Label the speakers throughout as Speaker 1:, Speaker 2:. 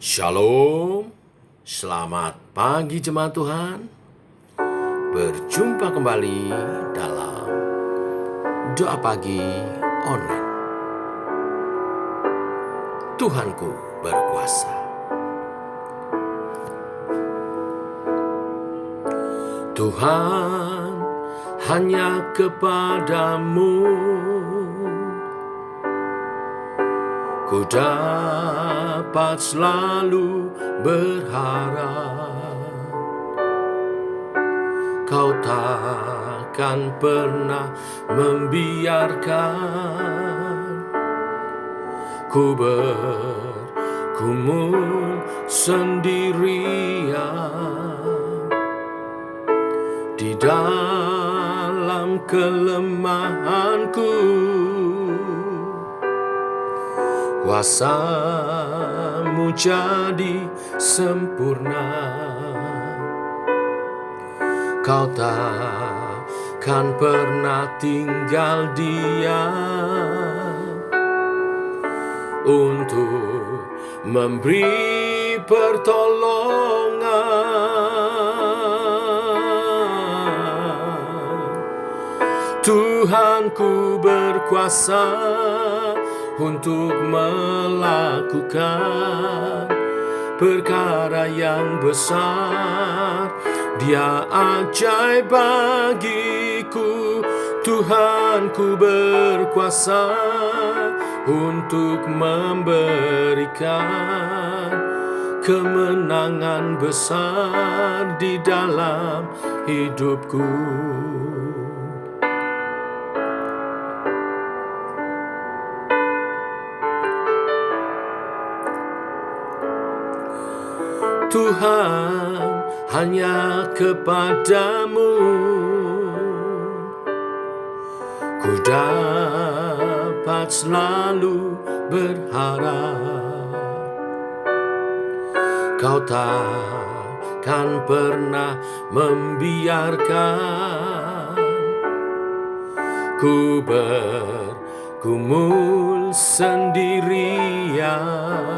Speaker 1: Shalom, selamat pagi jemaat Tuhan. Berjumpa kembali dalam doa pagi online. Tuhanku berkuasa. Tuhan, hanya kepadamu ku dapat selalu berharap. Kau takkan pernah membiarkan ku bergumul sendirian di dalam kelemahanku. Kuasa-Mu jadi sempurna. Kau takkan pernah tinggal diam untuk memberi pertolongan. Tuhanku berkuasa untuk melakukan perkara yang besar. Dia ajaib bagiku. Tuhanku berkuasa untuk memberikan kemenangan besar di dalam hidupku. Tuhan, hanya kepadamu ku dapat selalu berharap. Kau takkan pernah membiarkan ku bergumul sendirian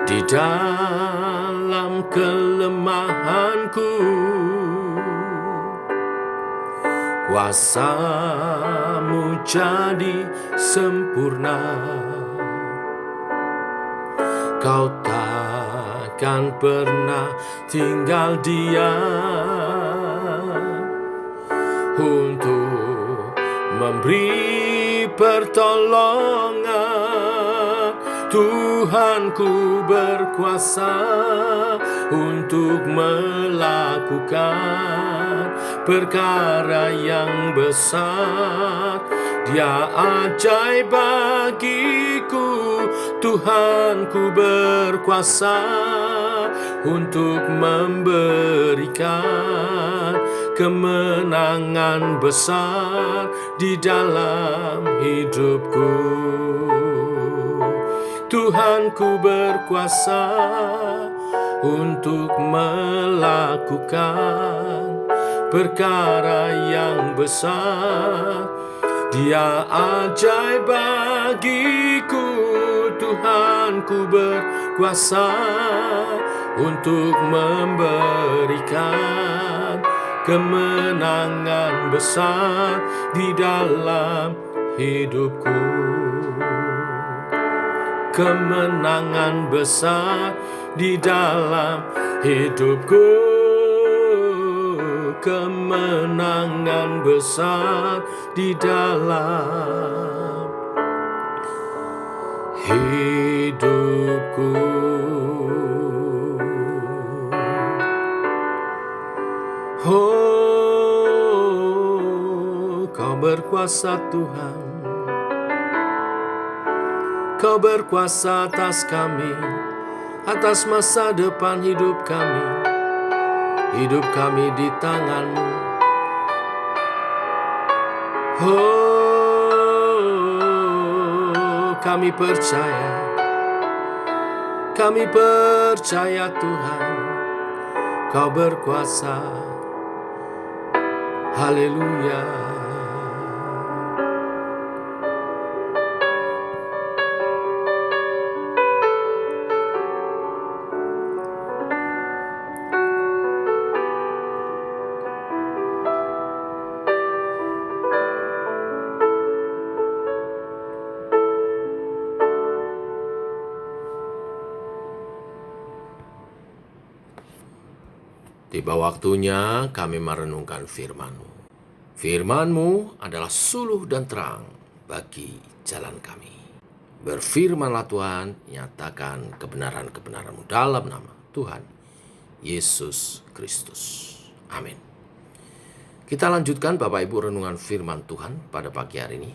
Speaker 1: di dalam kelemahanku. Kuasa-Mu jadi sempurna. Kau takkan pernah tinggal diam untuk memberi pertolongan. Tuhanku berkuasa untuk melakukan perkara yang besar. Dia ajaib bagiku. Tuhanku berkuasa untuk memberikan kemenangan besar di dalam hidupku. Tuhanku berkuasa untuk melakukan perkara yang besar. Dia ajaib bagiku. Tuhanku berkuasa untuk memberikan kemenangan besar di dalam hidupku. Kemenangan besar di dalam hidupku. Kemenangan besar di dalam hidupku. Oh, Kau berkuasa Tuhan. Kau berkuasa atas kami, atas masa depan hidup kami. Hidup kami di tangan-Mu. Oh, kami percaya Tuhan, Kau berkuasa. Haleluya. Tiba waktunya kami merenungkan firman-Mu. Firman-Mu adalah suluh dan terang bagi jalan kami. Berfirmanlah Tuhan, nyatakan kebenaran-kebenaran-Mu dalam nama Tuhan Yesus Kristus. Amin. Kita lanjutkan Bapak Ibu renungan firman Tuhan pada pagi hari ini.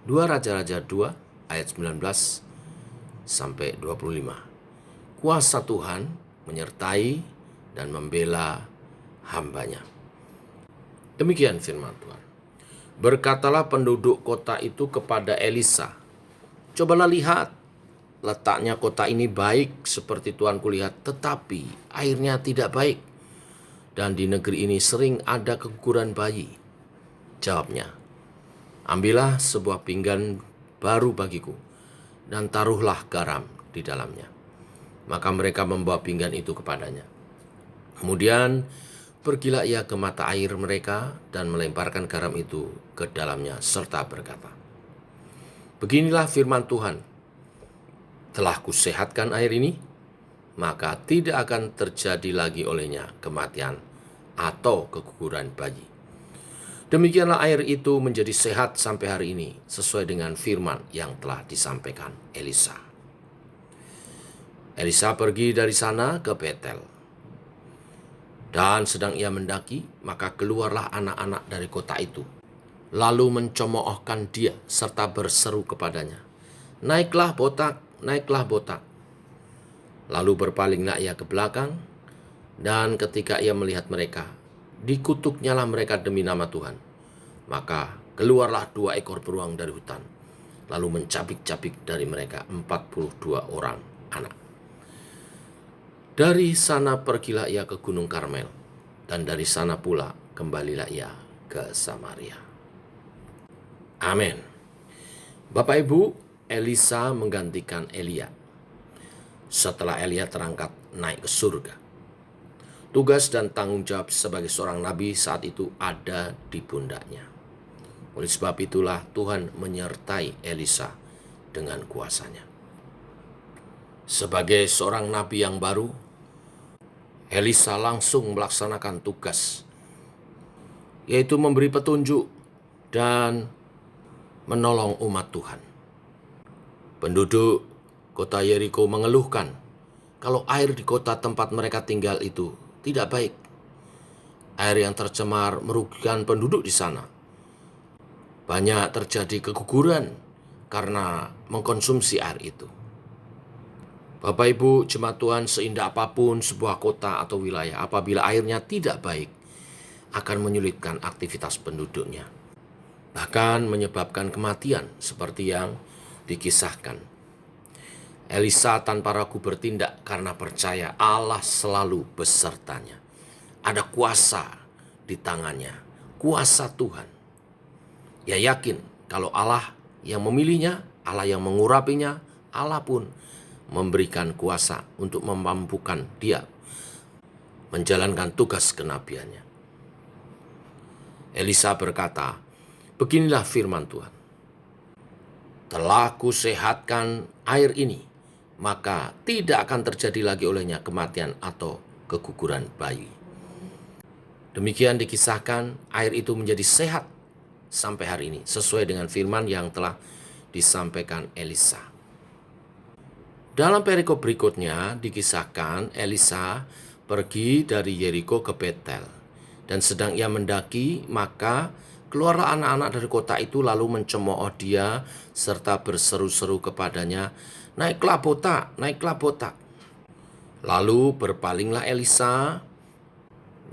Speaker 1: 2 Raja-Raja 2 ayat 19 sampai 25. Kuasa Tuhan menyertai dan membela hambanya. Demikian firman Tuhan. Berkatalah penduduk kota itu kepada Elisa, "Cobalah lihat, letaknya kota ini baik seperti Tuanku lihat, tetapi airnya tidak baik. Dan di negeri ini sering ada keguguran bayi." Jawabnya, "Ambillah sebuah pinggan baru bagiku, dan taruhlah garam di dalamnya." Maka mereka membawa pinggan itu kepadanya. Kemudian pergilah ia ke mata air mereka dan melemparkan garam itu ke dalamnya serta berkata, "Beginilah firman Tuhan, telah kusehatkan air ini, maka tidak akan terjadi lagi olehnya kematian atau keguguran bayi." Demikianlah air itu menjadi sehat sampai hari ini, sesuai dengan firman yang telah disampaikan Elisa. Elisa pergi dari sana ke Betel. Dan sedang ia mendaki, maka keluarlah anak-anak dari kota itu, lalu mencemoohkan dia serta berseru kepadanya, "Naiklah botak, naiklah botak." Lalu berpalinglah ia ke belakang, dan ketika ia melihat mereka, dikutuknyalah mereka demi nama Tuhan. Maka keluarlah 2 ekor beruang dari hutan, lalu mencabik-cabik dari mereka 42 orang anak. Dari sana pergilah ia ke Gunung Karmel, dan dari sana pula kembalilah ia ke Samaria. Amin. Bapak Ibu, Elisa menggantikan Elia setelah Elia terangkat naik ke surga. Tugas dan tanggung jawab sebagai seorang nabi saat itu ada di pundaknya. Oleh sebab itulah Tuhan menyertai Elisa dengan kuasanya. Sebagai seorang nabi yang baru, Elisa langsung melaksanakan tugas, yaitu memberi petunjuk dan menolong umat Tuhan. Penduduk kota Yeriko mengeluhkan kalau air di kota tempat mereka tinggal itu tidak baik. Air yang tercemar merugikan penduduk di sana. Banyak terjadi keguguran karena mengkonsumsi air itu. Bapak Ibu, jemaat Tuhan, seindah apapun sebuah kota atau wilayah, apabila airnya tidak baik, akan menyulitkan aktivitas penduduknya. Bahkan menyebabkan kematian seperti yang dikisahkan. Elisa tanpa ragu bertindak karena percaya Allah selalu besertanya. Ada kuasa di tangannya, kuasa Tuhan. Ia yakin kalau Allah yang memilihnya, Allah yang mengurapinya, Allah pun memberikan kuasa untuk memampukan dia menjalankan tugas kenabiannya. Elisa berkata, "Beginilah firman Tuhan, telah kusehatkan air ini, maka tidak akan terjadi lagi olehnya kematian atau keguguran bayi." Demikian dikisahkan, air itu menjadi sehat sampai hari ini, sesuai dengan firman yang telah disampaikan Elisa. Dalam perikop berikutnya dikisahkan Elisa pergi dari Yeriko ke Betel, dan sedang ia mendaki, maka keluarlah anak-anak dari kota itu lalu mencemooh dia serta berseru-seru kepadanya, "Naiklah botak, naiklah botak." Lalu berpalinglah Elisa,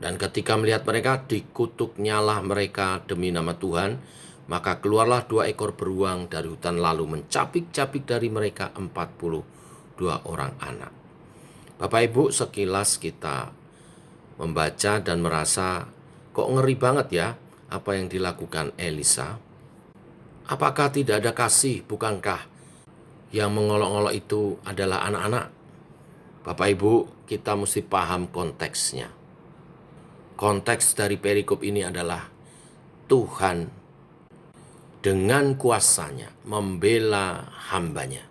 Speaker 1: dan ketika melihat mereka, dikutuknyalah mereka demi nama Tuhan. Maka keluarlah 2 ekor beruang dari hutan lalu mencapik-capik dari mereka 42 orang anak. Bapak Ibu, sekilas kita membaca dan merasa kok ngeri banget ya apa yang dilakukan Elisa. Apakah tidak ada kasih? Bukankah yang mengolok-olok itu adalah anak-anak? Bapak Ibu, kita mesti paham konteksnya. Konteks dari perikop ini adalah Tuhan dengan kuasanya membela hambanya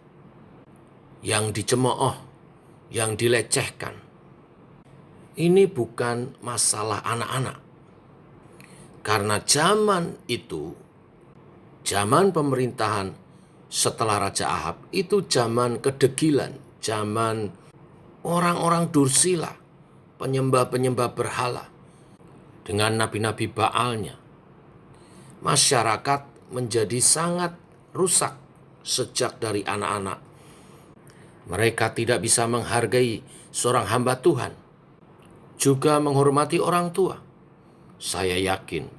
Speaker 1: yang dicemooh, yang dilecehkan, Ini bukan masalah anak-anak. Karena zaman itu, zaman pemerintahan setelah Raja Ahab, itu zaman kedegilan, zaman orang-orang dursila, penyembah-penyembah berhala, dengan nabi-nabi Baalnya. Masyarakat menjadi sangat rusak sejak dari anak-anak. Mereka tidak bisa menghargai seorang hamba Tuhan, juga menghormati orang tua. Saya yakin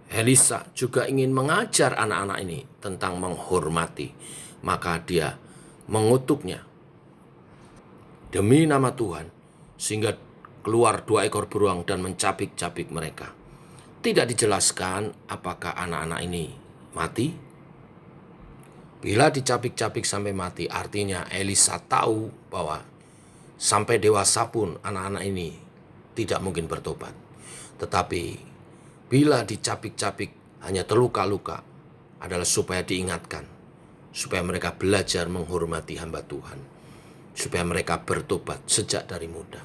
Speaker 1: Elisa juga ingin mengajar anak-anak ini tentang menghormati, maka dia mengutuknya demi nama Tuhan, sehingga keluar 2 ekor beruang dan mencapik-capik mereka. Tidak dijelaskan apakah anak-anak ini mati. Bila dicapik-capik sampai mati, artinya Elisa tahu bahwa sampai dewasa pun anak-anak ini tidak mungkin bertobat. Tetapi bila dicapik-capik hanya terluka-luka, adalah supaya diingatkan, supaya mereka belajar menghormati hamba Tuhan, supaya mereka bertobat sejak dari muda.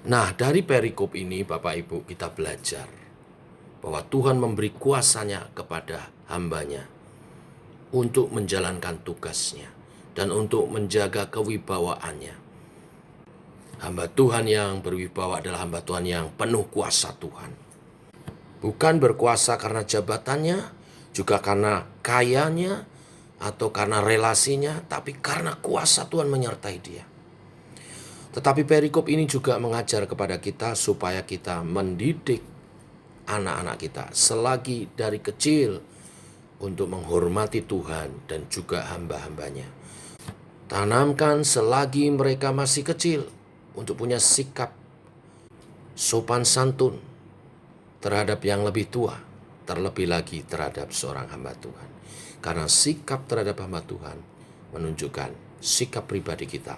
Speaker 1: Nah, dari perikop ini Bapak Ibu kita belajar bahwa Tuhan memberi kuasanya kepada hambanya untuk menjalankan tugasnya dan untuk menjaga kewibawaannya. Hamba Tuhan yang berwibawa adalah hamba Tuhan yang penuh kuasa Tuhan. Bukan berkuasa karena jabatannya, juga karena kayanya, atau karena relasinya, tapi karena kuasa Tuhan menyertai dia. Tetapi perikop ini juga mengajar kepada kita supaya kita mendidik anak-anak kita selagi dari kecil untuk menghormati Tuhan dan juga hamba-hambanya. Tanamkan selagi mereka masih kecil untuk punya sikap sopan santun terhadap yang lebih tua, terlebih lagi terhadap seorang hamba Tuhan. Karena sikap terhadap hamba Tuhan menunjukkan sikap pribadi kita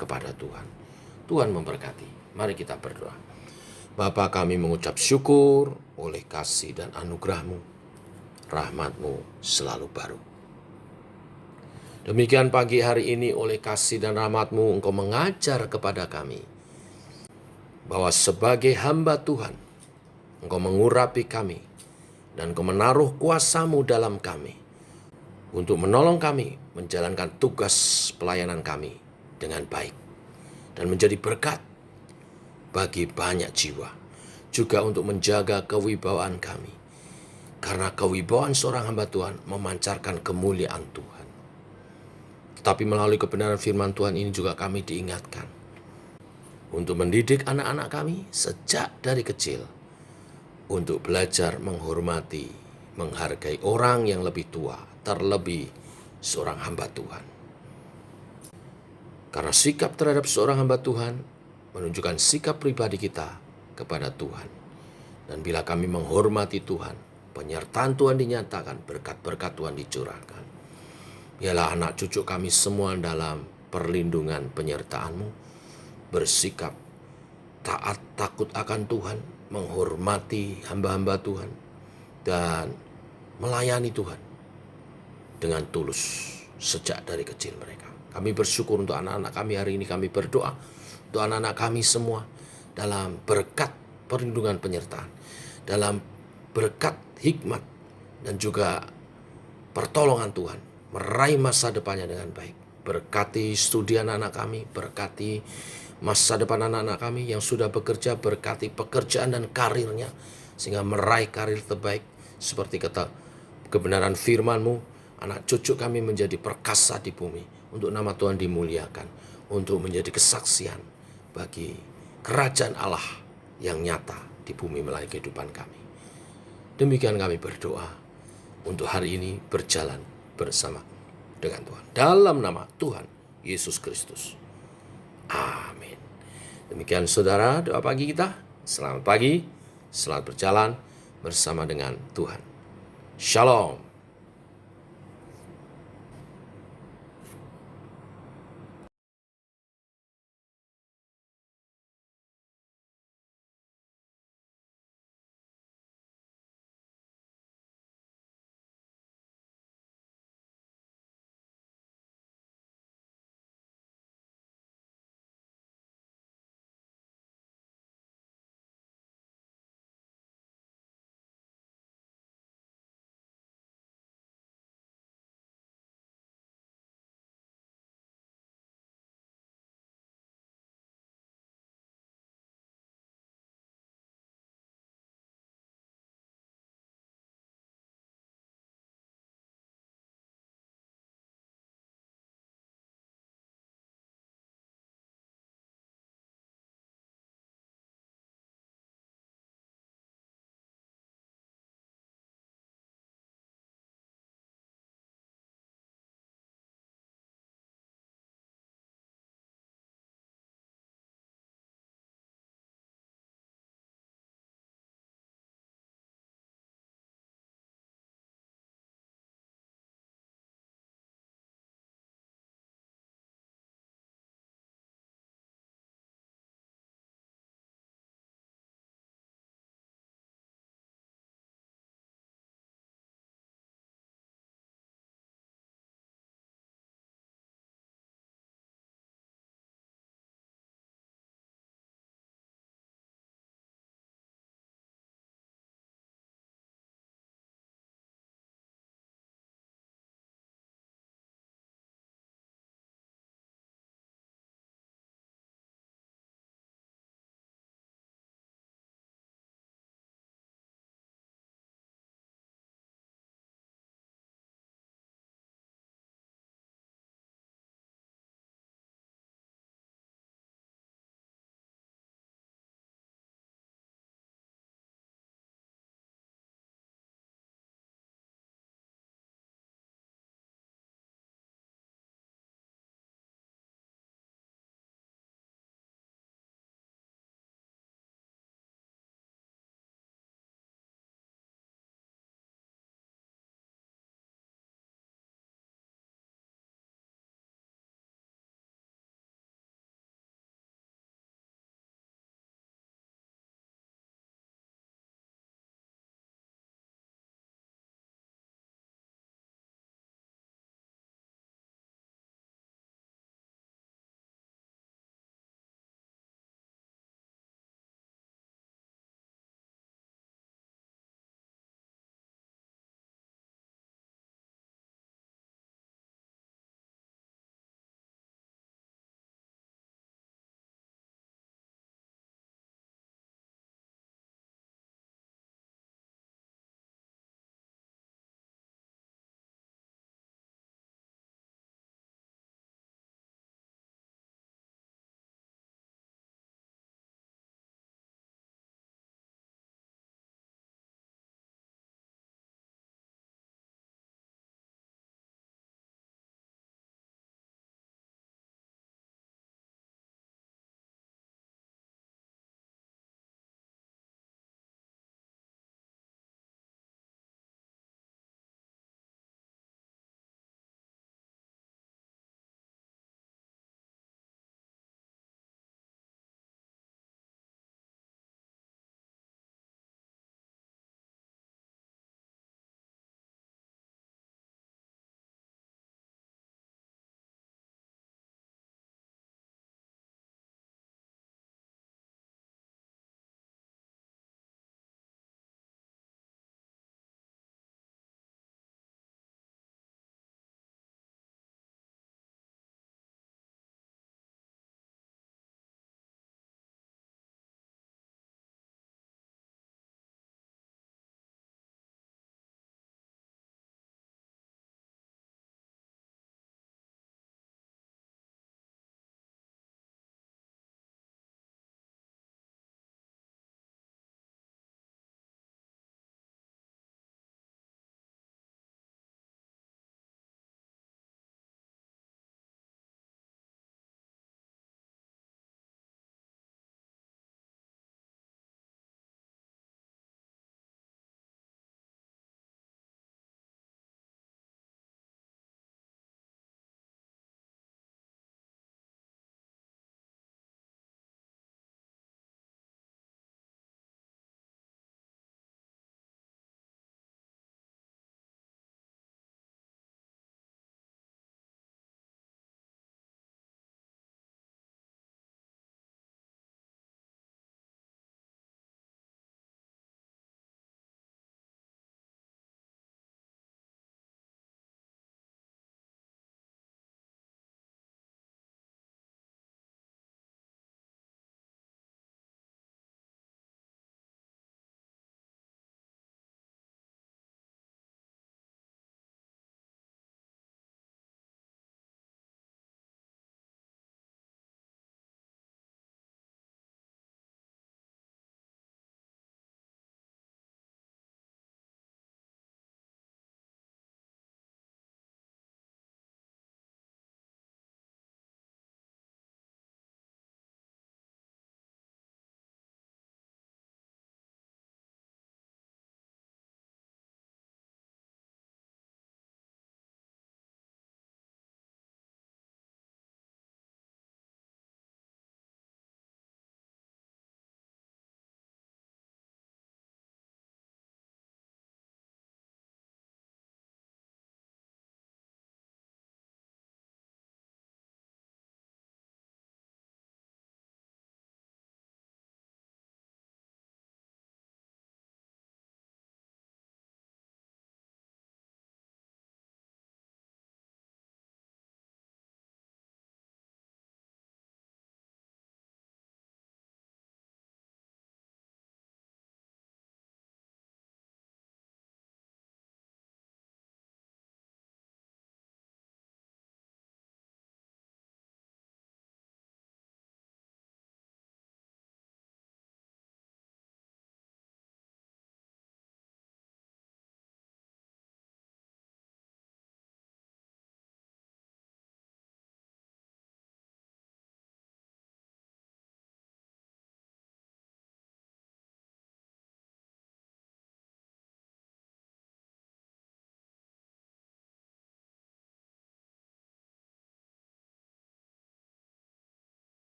Speaker 1: kepada Tuhan. Tuhan memberkati. Mari kita berdoa. Bapa, kami mengucap syukur oleh kasih dan anugerah-Mu. Rahmat-Mu selalu baru. Demikian pagi hari ini oleh kasih dan rahmat-Mu Engkau mengajar kepada kami bahwa sebagai hamba Tuhan Engkau mengurapi kami dan Engkau menaruh kuasa-Mu dalam kami untuk menolong kami menjalankan tugas pelayanan kami dengan baik dan menjadi berkat bagi banyak jiwa, juga untuk menjaga kewibawaan kami. Karena kewibawaan seorang hamba Tuhan memancarkan kemuliaan Tuhan. Tetapi melalui kebenaran firman Tuhan ini juga kami diingatkan untuk mendidik anak-anak kami sejak dari kecil untuk belajar menghormati, menghargai orang yang lebih tua, terlebih seorang hamba Tuhan. Karena sikap terhadap seorang hamba Tuhan menunjukkan sikap pribadi kita kepada Tuhan. Dan bila kami menghormati Tuhan, penyertaan Tuhan dinyatakan, berkat-berkat Tuhan dicurahkan. Biarlah anak cucu kami semua dalam perlindungan penyertaan-Mu, bersikap taat takut akan Tuhan, menghormati hamba-hamba Tuhan, dan melayani Tuhan dengan tulus sejak dari kecil mereka. Kami bersyukur untuk anak-anak kami hari ini. Kami berdoa untuk anak-anak kami semua dalam berkat perlindungan penyertaan, dalam berkat hikmat dan juga pertolongan Tuhan, meraih masa depannya dengan baik. Berkati studi anak-anak kami, berkati masa depan anak-anak kami yang sudah bekerja, berkati pekerjaan dan karirnya, sehingga meraih karir terbaik. Seperti kata kebenaran firman-Mu, anak cucu kami menjadi perkasa di bumi, untuk nama Tuhan dimuliakan, untuk menjadi kesaksian bagi kerajaan Allah yang nyata di bumi melalui kehidupan kami. Demikian kami berdoa untuk hari ini berjalan bersama dengan Tuhan. Dalam nama Tuhan Yesus Kristus. Amin. Demikian saudara doa pagi kita. Selamat pagi, selamat berjalan bersama dengan Tuhan. Shalom.